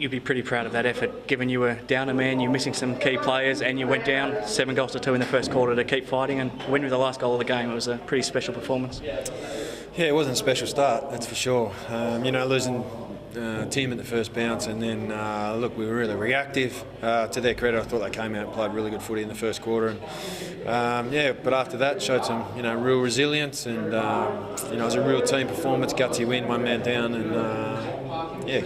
You'd be pretty proud of that effort, given you were down a man, you're missing some key players, and you went down 7-2 in the first quarter to keep fighting and win with the last goal of the game. It was a pretty special performance. Yeah, it wasn't a special start, that's for sure. Losing Tim at the first bounce, and then look, we were really reactive. To their credit, I thought they came out and played really good footy in the first quarter, and but after that showed some real resilience, and it was a real team performance, gutsy win, one man down, and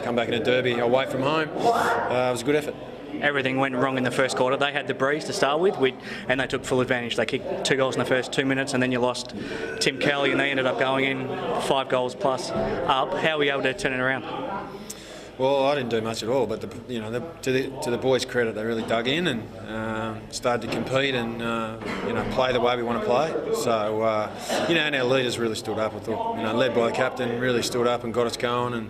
come back in a derby away from home. It was a good effort. Everything went wrong in the first quarter. They had the breeze to start with, and they took full advantage. They kicked 2 goals in the first 2 minutes, and then you lost Tim Curley, and they ended up going in 5 goals plus up. How were you able to turn it around? Well, I didn't do much at all, but to the boys' credit, they really dug in and started to compete and play the way we want to play. So and our leaders really stood up. I thought, led by the captain, really stood up and got us going, and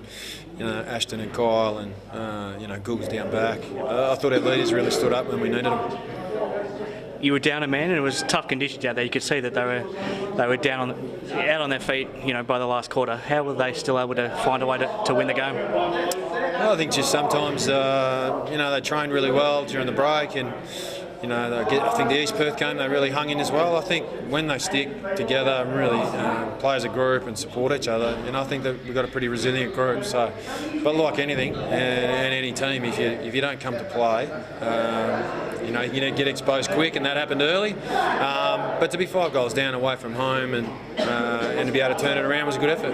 Ashton and Kyle and Goog's down back. I thought our leaders really stood up when we needed them. You were down a man, and it was tough conditions out there. You could see that they were down out on their feet, by the last quarter. How were they still able to find a way to win the game? Well, I think just sometimes, they trained really well during the break, and I think the East Perth game they really hung in as well. I think when they stick together and really play as a group and support each other, I think that we've got a pretty resilient group. So, but like anything and any team, if you don't come to play, you don't get exposed quick, and that happened early. But to be 5 goals down away from home and to be able to turn it around was a good effort.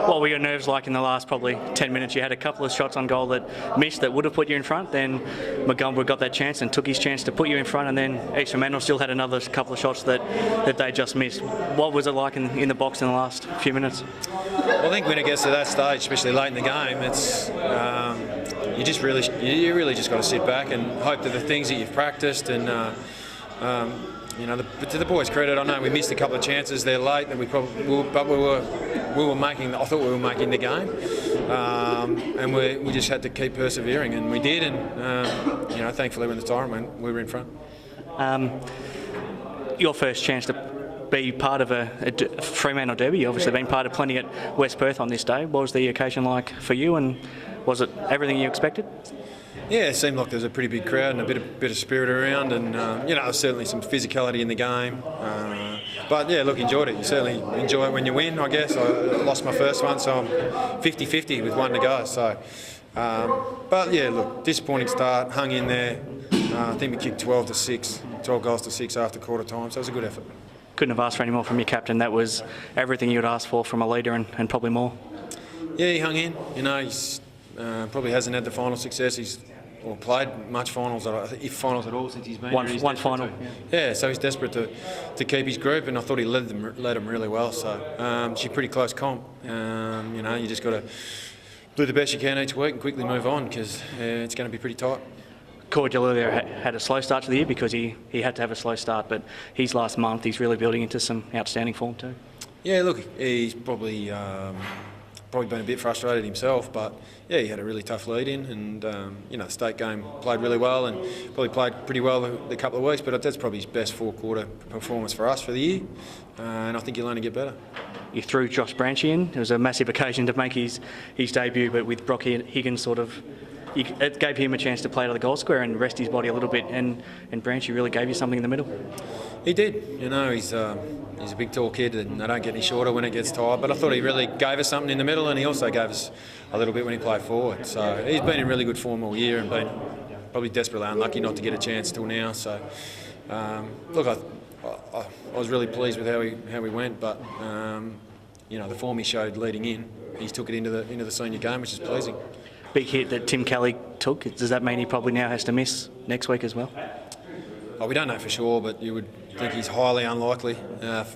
What were your nerves like in the last probably 10 minutes? You had a couple of shots on goal that missed that would have put you in front. Then Montgomery got that chance and took his chance to put you in front, and then East Fremantle still had another couple of shots that they just missed. What was it like in the box in the last few minutes? Well, I think when it gets to that stage, especially late in the game, it's you really just got to sit back and hope that the things that you've practiced and but to the boys' credit, I know we missed a couple of chances there late, and we were making. I thought we were making the game, and we just had to keep persevering, and we did. And thankfully, when the time went, we were in front. Your first chance to be part of a Fremantle derby. You've obviously been part of plenty at West Perth on this day. What was the occasion like for you, and was it everything you expected? Yeah, it seemed like there was a pretty big crowd and a bit of spirit around, and certainly some physicality in the game. But yeah, look, enjoyed it. You certainly enjoy it when you win, I guess. I lost my first one, so I'm 50-50 with 1 to go. So, but yeah, look, disappointing start. Hung in there. I think we kicked 12 goals to 6 after quarter time. So it was a good effort. Couldn't have asked for any more from your captain. That was everything you'd ask for from a leader, and probably more. Yeah, he hung in. He's probably hasn't had the final success. Or played much finals, if finals at all, since he's been here. One final. Yeah, so he's desperate to keep his group, and I thought he led them really well. So it's a pretty close comp. You just got to do the best you can each week and quickly move on, because it's going to be pretty tight. Cordial earlier had a slow start to the year because he had to have a slow start, but his last month he's really building into some outstanding form too. Yeah, look, he's probably been a bit frustrated himself, but yeah, he had a really tough lead in, and the state game played really well, and probably played pretty well the couple of weeks, but that's probably his best 4-quarter performance for us for the year, and I think he'll only get better. You threw Josh Branchy in. It was a massive occasion to make his debut, but with Brock Higgins it gave him a chance to play to the goal square and rest his body a little bit, and Branchy really gave you something in the middle. He did. He's a big tall kid, and they don't get any shorter when it gets tight, but I thought he really gave us something in the middle, and he also gave us a little bit when he played forward. So he's been in really good form all year and been probably desperately unlucky not to get a chance till now. So look, I was really pleased with how we went, but the form he showed leading in, he's took it into the senior game, which is pleasing. Big hit that Tim Curley took. Does that mean he probably now has to miss next week as well? Oh, we don't know for sure, but you would think he's highly unlikely.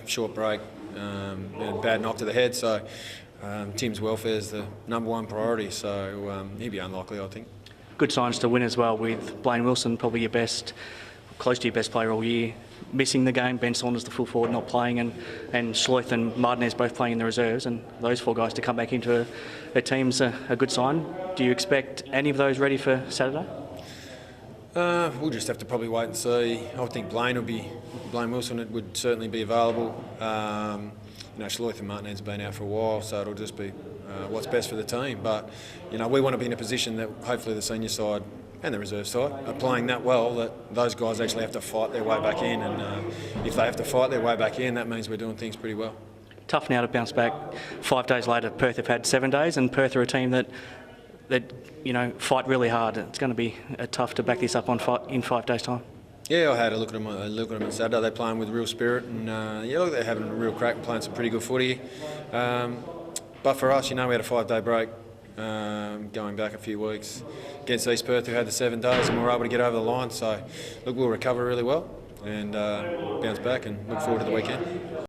Short break, bad knock to the head. So Tim's welfare is the #1 priority. So he'd be unlikely, I think. Good signs to win as well, with Blaine Wilson probably close to your best player all year, missing the game. Ben Saunders, the full forward, not playing, and Schleith and Martinez both playing in the reserves, and those 4 guys to come back into a team's a good sign. Do you expect any of those ready for Saturday? We'll just have to probably wait and see. I would think Blaine Wilson would certainly be available. Schleith and Martinet's been out for a while, so it'll just be what's best for the team. But we want to be in a position that hopefully the senior side and the reserve side are playing that well that those guys actually have to fight their way back in, and if they have to fight their way back in, that means we're doing things pretty well. Tough now to bounce back. 5 days later, Perth have had 7 days, and Perth are a team that fight really hard. It's going to be tough to back this up in 5 days' time. Yeah, I had a look at them on Saturday. They're playing with real spirit, and look, they're having a real crack and playing some pretty good footy. But for us, we had a 5-day break going back a few weeks against East Perth, who had the 7 days, and we were able to get over the line. So, look, we'll recover really well and bounce back and look forward to the weekend.